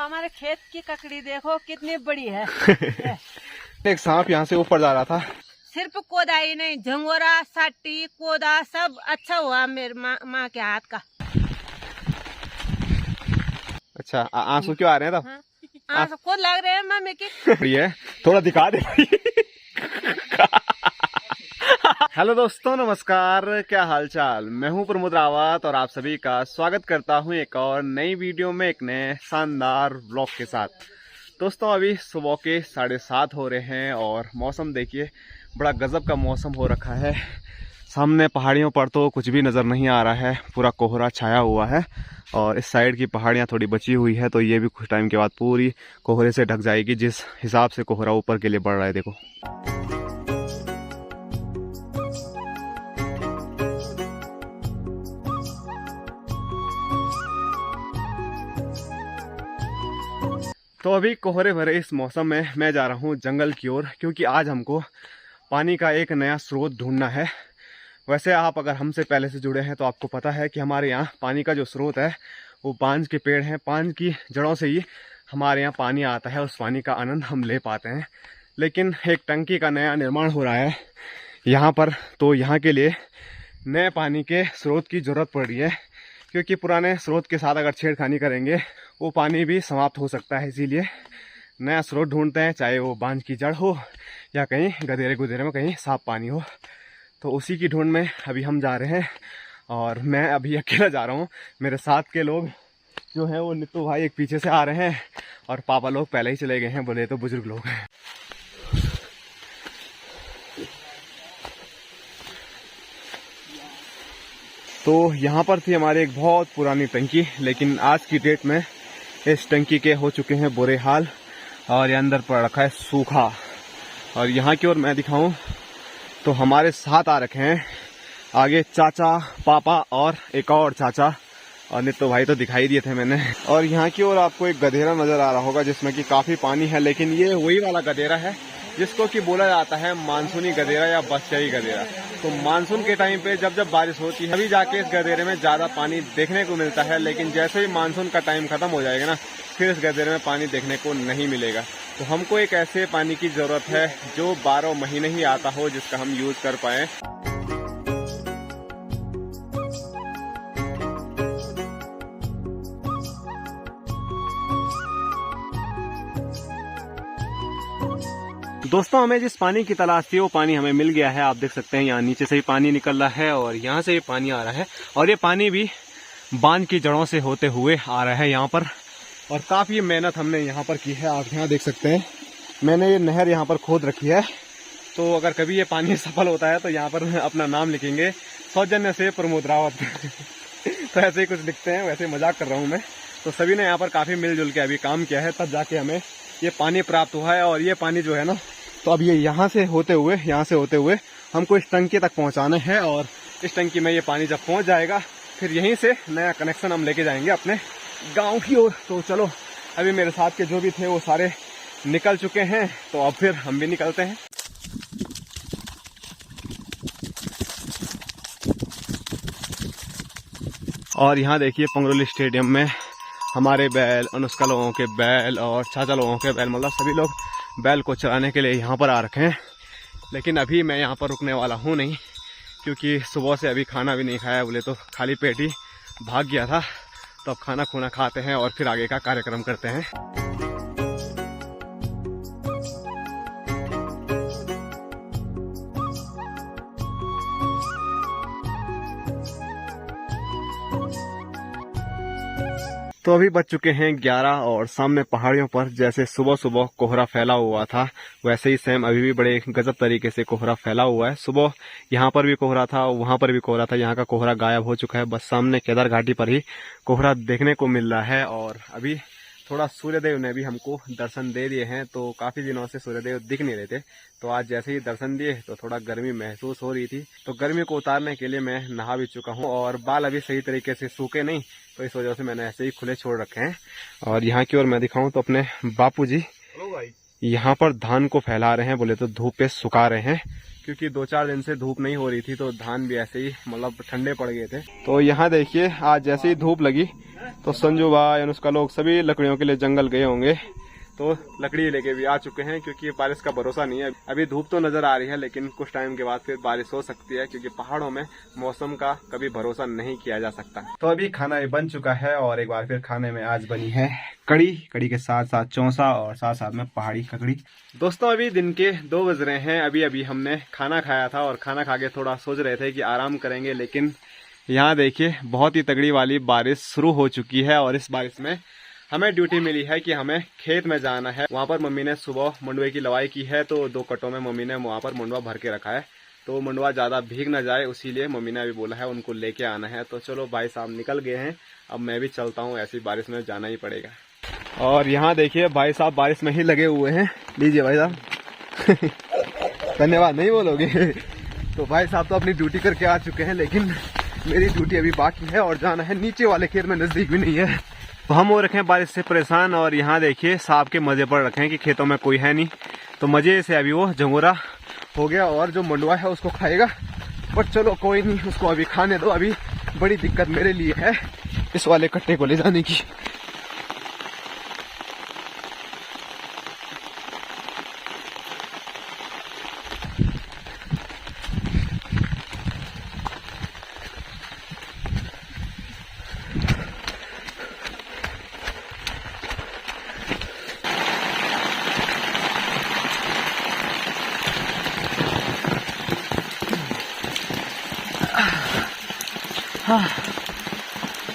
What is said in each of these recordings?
हमारे खेत की ककड़ी देखो कितनी बड़ी है। एक सांप यहाँ से ऊपर जा रहा था। सिर्फ कोदाई नहीं, झंगोरा, साटी, कोदा सब अच्छा हुआ मेरे माँ के हाथ का। अच्छा, आंसू क्यों आ रहे हैं तब? हाँ, आंसू खुद लग रहे हैं मम्मी की। है थोड़ा दिखा दे भाई। हेलो दोस्तों, नमस्कार, क्या हालचाल। मैं हूं प्रमोद रावत और आप सभी का स्वागत करता हूं एक और नई वीडियो में एक नए शानदार व्लॉग के साथ। दोस्तों, अभी सुबह के 7:30 हो रहे हैं और मौसम देखिए, बड़ा गजब का मौसम हो रखा है। सामने पहाड़ियों पर तो कुछ भी नज़र नहीं आ रहा है, पूरा कोहरा छाया हुआ है और इस साइड की पहाड़ियाँ थोड़ी बची हुई है, तो ये भी कुछ टाइम के बाद पूरी कोहरे से ढक जाएगी, जिस हिसाब से कोहरा ऊपर के लिए बढ़ रहा है। देखो, तो अभी कोहरे भरे इस मौसम में मैं जा रहा हूँ जंगल की ओर, क्योंकि आज हमको पानी का एक नया स्रोत ढूंढना है। वैसे आप अगर हमसे पहले से जुड़े हैं तो आपको पता है कि हमारे यहाँ पानी का जो स्रोत है वो पांज के पेड़ हैं। पांज की जड़ों से ही हमारे यहाँ पानी आता है, उस पानी का आनंद हम ले पाते हैं। लेकिन एक टंकी का नया निर्माण हो रहा है यहाँ पर, तो यहाँ के लिए नए पानी के स्रोत की ज़रूरत पड़ रही है, क्योंकि पुराने स्रोत के साथ अगर छेड़खानी करेंगे वो पानी भी समाप्त हो सकता है। इसीलिए नया स्रोत ढूंढते हैं, चाहे वो बांझ की जड़ हो या कहीं गधेरे गुधेरे में कहीं साफ पानी हो। तो उसी की ढूंढ में अभी हम जा रहे हैं और मैं अभी अकेला जा रहा हूँ। मेरे साथ के लोग जो हैं वो नित्तू भाई एक पीछे से आ रहे हैं और पापा लोग पहले ही चले गए हैं, बोले तो बुजुर्ग लोग हैं। तो यहाँ पर थी हमारी एक बहुत पुरानी टंकी, लेकिन आज की डेट में इस टंकी के हो चुके हैं बुरे हाल और ये अंदर पड़ रखा है सूखा। और यहाँ की ओर मैं दिखाऊं तो हमारे साथ आ रखे हैं आगे चाचा, पापा और एक और चाचा, और नित्तो भाई तो दिखाई दिए थे मैंने। और यहाँ की ओर आपको एक गधेरा नजर आ रहा होगा जिसमें कि काफी पानी है, लेकिन ये वही वाला गधेरा है जिसको कि बोला जाता है मानसूनी गधेरा या बरसाती गधेरा। तो मानसून के टाइम पे जब बारिश होती है तभी जाके इस गधेरे में ज्यादा पानी देखने को मिलता है, लेकिन जैसे ही मानसून का टाइम खत्म हो जाएगा ना, फिर इस गधेरे में पानी देखने को नहीं मिलेगा। तो हमको एक ऐसे पानी की जरूरत है जो 12 महीने ही आता हो, जिसका हम यूज कर पाए। दोस्तों, हमें जिस पानी की तलाश थी वो पानी हमें मिल गया है। आप देख सकते हैं यहाँ नीचे से ही पानी निकल रहा है और यहाँ से ही पानी आ रहा है, और ये पानी भी बांध की जड़ों से होते हुए आ रहा है यहाँ पर। और काफी मेहनत हमने यहाँ पर की है। आप यहाँ देख सकते हैं मैंने ये नहर यहाँ पर खोद रखी है, तो अगर कभी ये पानी सफल होता है तो यहाँ पर अपना नाम लिखेंगे, सौजन्य से प्रमोद रावत। तो ऐसे ही कुछ लिखते हैं, वैसे मजाक कर रहा हूँ मैं। तो सभी ने यहाँ पर काफी मिलजुल के अभी काम किया है, तब जाके हमें ये पानी प्राप्त हुआ है। और ये पानी जो है ना, तो अब ये यहाँ से होते हुए हमको इस टंकी तक पहुँचाना है, और इस टंकी में ये पानी जब पहुँच जाएगा फिर यहीं से नया कनेक्शन हम लेके जाएंगे अपने गांव की ओर। तो चलो, अभी मेरे साथ के जो भी थे वो सारे निकल चुके हैं, तो अब फिर हम भी निकलते हैं। और यहाँ देखिए पंगरोली स्टेडियम में हमारे बैल, अनुष्का लोगों के बैल और चाचा लोगों के बैल, मतलब सभी लोग बैल को चराने के लिए यहाँ पर आ रखे हैं। लेकिन अभी मैं यहाँ पर रुकने वाला हूँ नहीं, क्योंकि सुबह से अभी खाना भी नहीं खाया, बोले तो खाली पेट ही भाग गया था। तो अब खाना खूना खाते हैं और फिर आगे का कार्यक्रम करते हैं। तो अभी बज चुके हैं 11 और सामने पहाड़ियों पर जैसे सुबह सुबह कोहरा फैला हुआ था, वैसे ही सेम अभी भी बड़े गजब तरीके से कोहरा फैला हुआ है। सुबह यहाँ पर भी कोहरा था, वहाँ पर भी कोहरा था, यहाँ का कोहरा गायब हो चुका है। बस सामने केदार घाटी पर ही कोहरा देखने को मिल रहा है। और अभी थोड़ा सूर्यदेव ने भी हमको दर्शन दे दिए हैं, तो काफी दिनों से सूर्यदेव दिख नहीं रहे थे, तो आज जैसे ही दर्शन दिए तो थोड़ा गर्मी महसूस हो रही थी। तो गर्मी को उतारने के लिए मैं नहा भी चुका हूँ, और बाल अभी सही तरीके से सूखे नहीं, तो इस वजह से मैंने ऐसे ही खुले छोड़ रखे हैं। और यहाँ की ओर मैं दिखाऊं तो अपने बापूजी यहाँ पर धान को फैला रहे हैं, बोले तो धूप पे सुखा रहे हैं। क्योंकि 2-4 दिन से धूप नहीं हो रही थी, तो धान भी ऐसे ही मतलब ठंडे पड़ गए थे। तो यहाँ देखिए आज जैसे ही धूप लगी तो संजू भाई, अनुष्का लोग सभी लकड़ियों के लिए जंगल गए होंगे, तो लकड़ी लेके भी आ चुके हैं, क्योंकि बारिश का भरोसा नहीं है। अभी धूप तो नजर आ रही है, लेकिन कुछ टाइम के बाद फिर बारिश हो सकती है, क्योंकि पहाड़ों में मौसम का कभी भरोसा नहीं किया जा सकता। तो अभी खाना भी बन चुका है और एक बार फिर खाने में आज बनी है कड़ी के साथ साथ चौंसा और साथ साथ में पहाड़ी ककड़ी। दोस्तों अभी दिन के 2 बज रहे हैं। अभी हमने खाना खाया था और खाना खा के थोड़ा सोच रहे थे कि आराम करेंगे, लेकिन यहाँ देखिए बहुत ही तगड़ी वाली बारिश शुरू हो चुकी है और इस बारिश में हमें ड्यूटी मिली है कि हमें खेत में जाना है। वहाँ पर मम्मी ने सुबह मंडुए की लवाई की है, तो 2 कटों में मम्मी ने वहाँ पर मंडुआ भर के रखा है, तो मंडुआ ज़्यादा भीग ना जाए, उसीलिए मम्मी ने अभी बोला है उनको लेके आना है। तो चलो भाई साहब निकल गए हैं, अब मैं भी चलता हूँ, ऐसी बारिश में जाना ही पड़ेगा। और यहाँ देखिए भाई साहब बारिश में ही लगे हुए हैं। लीजिए भाई साहब धन्यवाद नहीं बोलोगे? तो भाई साहब तो अपनी ड्यूटी करके आ चुके हैं, लेकिन मेरी ड्यूटी अभी बाकी है और जाना है नीचे वाले खेत में, नजदीक भी नहीं है। तो हम हो रखे हैं बारिश से परेशान और यहाँ देखिए साहब के मजे पर रखे हैं कि खेतों में कोई है नहीं, तो मजे से अभी वो झंगोरा हो गया और जो मंडुआ है उसको खाएगा। बट चलो कोई नहीं, उसको अभी खाने दो। अभी बड़ी दिक्कत मेरे लिए है इस वाले कट्टे को ले जाने की।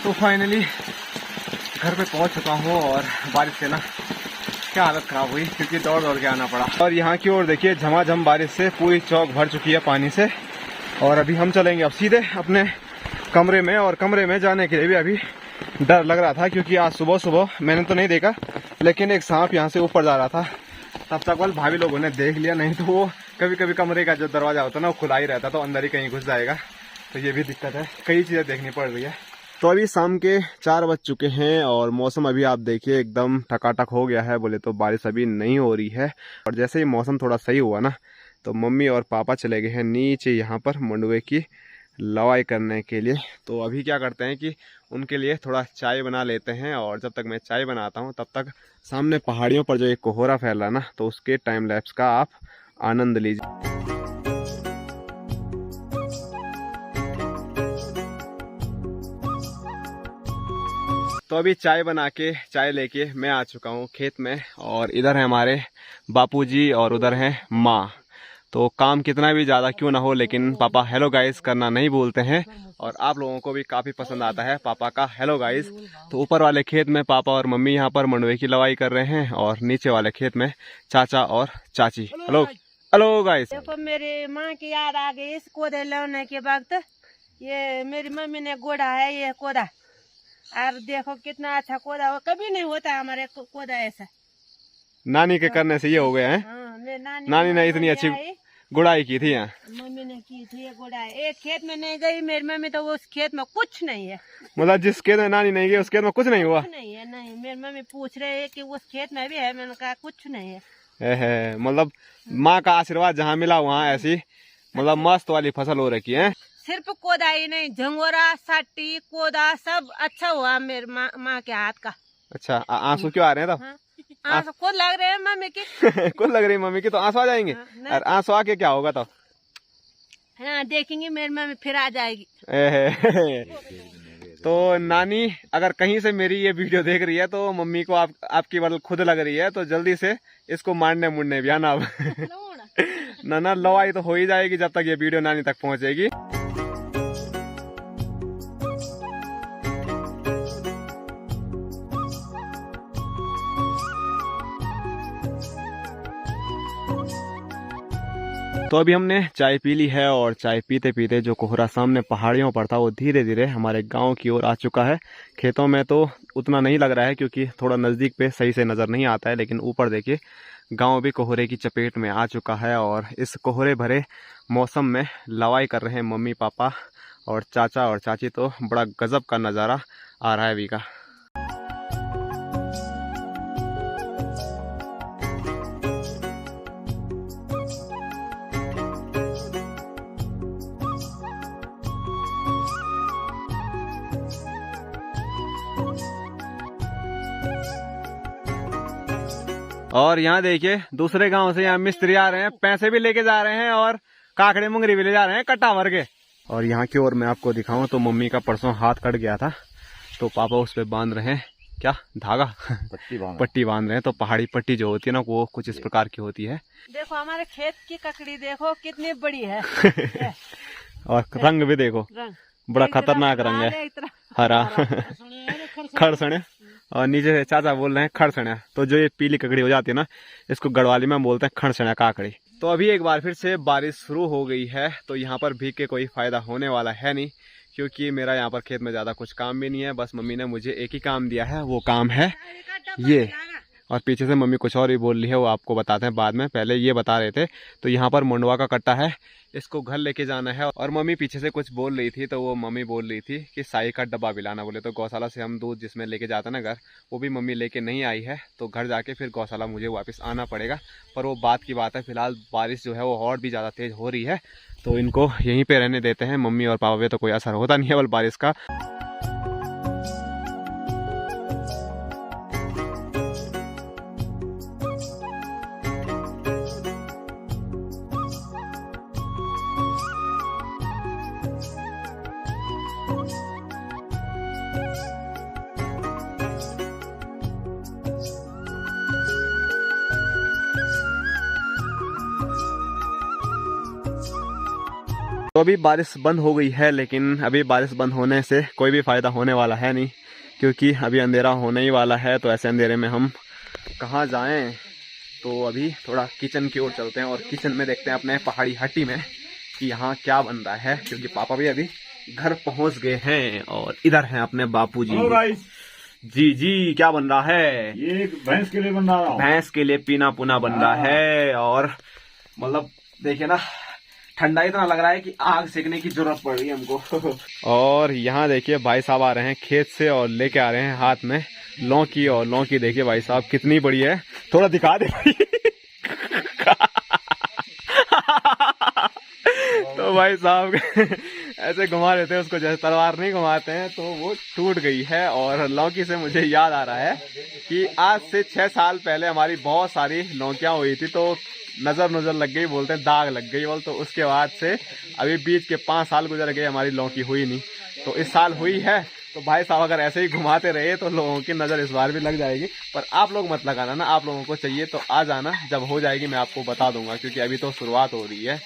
तो फाइनली घर पे पहुंच चुका हूँ और बारिश से ना क्या हालत खराब हुई, क्योंकि दौड़ के आना पड़ा। और यहाँ की ओर देखिए झमाझम बारिश से पूरी चौक भर चुकी है पानी से। और अभी हम चलेंगे अब सीधे अपने कमरे में, और कमरे में जाने के लिए भी अभी डर लग रहा था, क्योंकि आज सुबह मैंने तो नहीं देखा, लेकिन एक सांप यहाँ से ऊपर जा रहा था। तब तक वाल भाभी लोगों ने देख लिया, नहीं तो वो कभी कमरे का जो दरवाजा होता है ना वो खुला ही रहता, तो अंदर ही कहीं घुस जाएगा। तो ये भी दिक्कत है, कई चीज़ें देखनी पड़ रही है। तो अभी शाम के 4 बज चुके हैं और मौसम अभी आप देखिए एकदम टकाटक हो गया है, बोले तो बारिश अभी नहीं हो रही है। और जैसे ही मौसम थोड़ा सही हुआ ना, तो मम्मी और पापा चले गए हैं नीचे यहाँ पर मंडुए की लवाई करने के लिए। तो अभी क्या करते हैं कि उनके लिए थोड़ा चाय बना लेते हैं, और जब तक मैं चाय बनाता हूँ तब तक सामने पहाड़ियों पर जो एक कोहरा फैल रहा ना, तो उसके टाइम लैप्स का आप आनंद लीजिए। तो अभी चाय बना के चाय लेके मैं आ चुका हूँ खेत में, और इधर है हमारे बापूजी और उधर है माँ। तो काम कितना भी ज़्यादा क्यों ना हो, लेकिन पापा हेलो गाइस करना नहीं भूलते हैं, और आप लोगों को भी काफ़ी पसंद आता है पापा का हेलो गाइस। तो ऊपर वाले खेत में पापा और मम्मी यहाँ पर मंडुए की लवाई कर रहे हैं, और नीचे वाले खेत में चाचा और चाची। Hello hello guys. देखो मेरी माँ की याद आ गई इस कोदे लाने के वक्त। ये मेरी मम्मी ने गोड़ा है, ये कोदा, और देखो कितना अच्छा कोदा, वो कभी नहीं होता हमारे कोदा ऐसा। नानी के करने से ये हो गया है। हाँ, नानी ने इतनी अच्छी गुड़ाई की थी यहाँ, मम्मी ने की थी ये गुड़ाई। एक खेत में नहीं गई मेरी मम्मी, तो उस खेत में कुछ नहीं है। मतलब जिस खेत में नानी नहीं गई उस खेत में कुछ नहीं हुआ? नहीं है, नहीं। मेरी मम्मी पूछ रहे है कि उस खेत में भी है, मैंने कहा कुछ नहीं है। मतलब माँ का आशीर्वाद जहाँ मिला वहाँ ऐसी मतलब मस्त वाली फसल हो रखी है। सिर्फ कोदा ही नहीं, झंगोरा, साटी, कोदा सब अच्छा हुआ मेरी माँ के हाथ का। अच्छा, आंसू क्यों आ रहे हैं? तो आंसू खुद लग रहे हैं मम्मी की। खुद लग रही है मम्मी की, तो आंसू आ जाएंगे। और आंसू आके क्या होगा? तो हाँ देखेंगे मेरी मम्मी फिर आ जाएगी। तो नानी अगर कहीं से मेरी ये वीडियो देख रही है, तो मम्मी को आपकी मतलब खुद लग रही है, तो जल्दी से इसको मारने मुड़ने भी आना। अब ना लवाई तो हो ही जाएगी जब तक ये वीडियो नानी तक पहुंचेगी। तो अभी हमने चाय पी ली है, और चाय पीते पीते जो कोहरा सामने पहाड़ियों पर था वो धीरे धीरे हमारे गांव की ओर आ चुका है। खेतों में तो उतना नहीं लग रहा है, क्योंकि थोड़ा नज़दीक पे सही से नज़र नहीं आता है, लेकिन ऊपर देखिए गांव भी कोहरे की चपेट में आ चुका है। और इस कोहरे भरे मौसम में लवाई कर रहे हैं मम्मी पापा और चाचा और चाची, तो बड़ा गजब का नज़ारा आ रहा है अभी का। और यहाँ देखिए दूसरे गांव से यहाँ मिस्त्री आ रहे हैं, पैसे भी लेके जा रहे हैं और काकड़े मुंगरी भी ले जा रहे हैं कट्टा भर के। और यहाँ की ओर मैं आपको दिखाऊं तो मम्मी का परसों हाथ कट गया था, तो पापा उस पे बांध रहे हैं क्या धागा, पट्टी बांध रहे हैं। तो पहाड़ी पट्टी जो होती है ना वो कुछ इस प्रकार की होती है। देखो हमारे खेत की ककड़ी देखो कितनी बड़ी है और रंग भी देखो, बड़ा खतरनाक रंग है, हरा खड़सणे। और नीचे से चाचा बोल रहे हैं खड़सणा। तो जो ये पीली ककड़ी हो जाती है ना, इसको गढ़वाली में बोलते हैं खड़सणा काकड़ी। तो अभी एक बार फिर से बारिश शुरू हो गई है, तो यहाँ पर भीग के कोई फायदा होने वाला है नहीं, क्योंकि मेरा यहाँ पर खेत में ज़्यादा कुछ काम भी नहीं है। बस मम्मी ने मुझे एक ही काम दिया है, वो काम है ये। और पीछे से मम्मी कुछ और भी बोल रही है, वो आपको बताते हैं बाद में, पहले ये बता रहे थे। तो यहाँ पर मुंडवा का कट्टा है, इसको घर लेके जाना है। और मम्मी पीछे से कुछ बोल रही थी, तो वो मम्मी बोल रही थी कि साई का डब्बा भी लाना। बोले तो गौशाला से हम दूध जिसमें लेके जाते हैं ना घर, वो भी मम्मी लेके नहीं आई है, तो घर जाके फिर गौशाला मुझे वापस आना पड़ेगा। पर वो बात की बात है, फिलहाल बारिश जो है वो और भी ज़्यादा तेज़ हो रही है, तो इनको यहीं पर रहने देते हैं। मम्मी और पापा पे तो कोई असर होता नहीं है बल बारिश का। तो अभी बारिश बंद हो गई है, लेकिन अभी बारिश बंद होने से कोई भी फ़ायदा होने वाला है नहीं, क्योंकि अभी अंधेरा होने ही वाला है। तो ऐसे अंधेरे में हम कहाँ जाएं। तो अभी थोड़ा किचन की ओर चलते हैं और किचन में देखते हैं अपने पहाड़ी हट्टी में कि यहाँ क्या बन रहा है, क्योंकि पापा भी अभी घर पहुँच गए हैं। और इधर हैं अपने बापू जी। जी जी, क्या बन रहा है? ये भैंस के लिए बन रहा है, भैंस के लिए पीना पुना बन रहा है। और मतलब देखिए ना, ठंडा इतना लग रहा है कि आग सेकने की जरूरत पड़ रही है हमको। और यहाँ देखिए भाई साहब आ रहे हैं खेत से और लेके आ रहे हैं हाथ में लौकी। और लौकी देखिए भाई साहब कितनी बड़ी है, थोड़ा दिखा दे भाई। तो भाई साहब ऐसे घुमा देते हैं उसको, जैसे तलवार नहीं घुमाते हैं, तो वो टूट गई है। और लौकी से मुझे याद आ रहा है कि आज से 6 साल पहले हमारी बहुत सारी लौकियां हुई थी, तो नजर लग गई, बोलते हैं दाग लग गई बोल। तो उसके बाद से अभी बीच के 5 साल गुजर गए, हमारी लौकी हुई नहीं। तो इस साल हुई है। तो भाई साहब अगर ऐसे ही घुमाते रहे तो लोगों की नज़र इस बार भी लग जाएगी। पर आप लोग मत लगाना ना, आप लोगों को चाहिए तो आ जाना, जब हो जाएगी मैं आपको बता दूंगा, क्योंकि अभी तो शुरुआत हो रही है।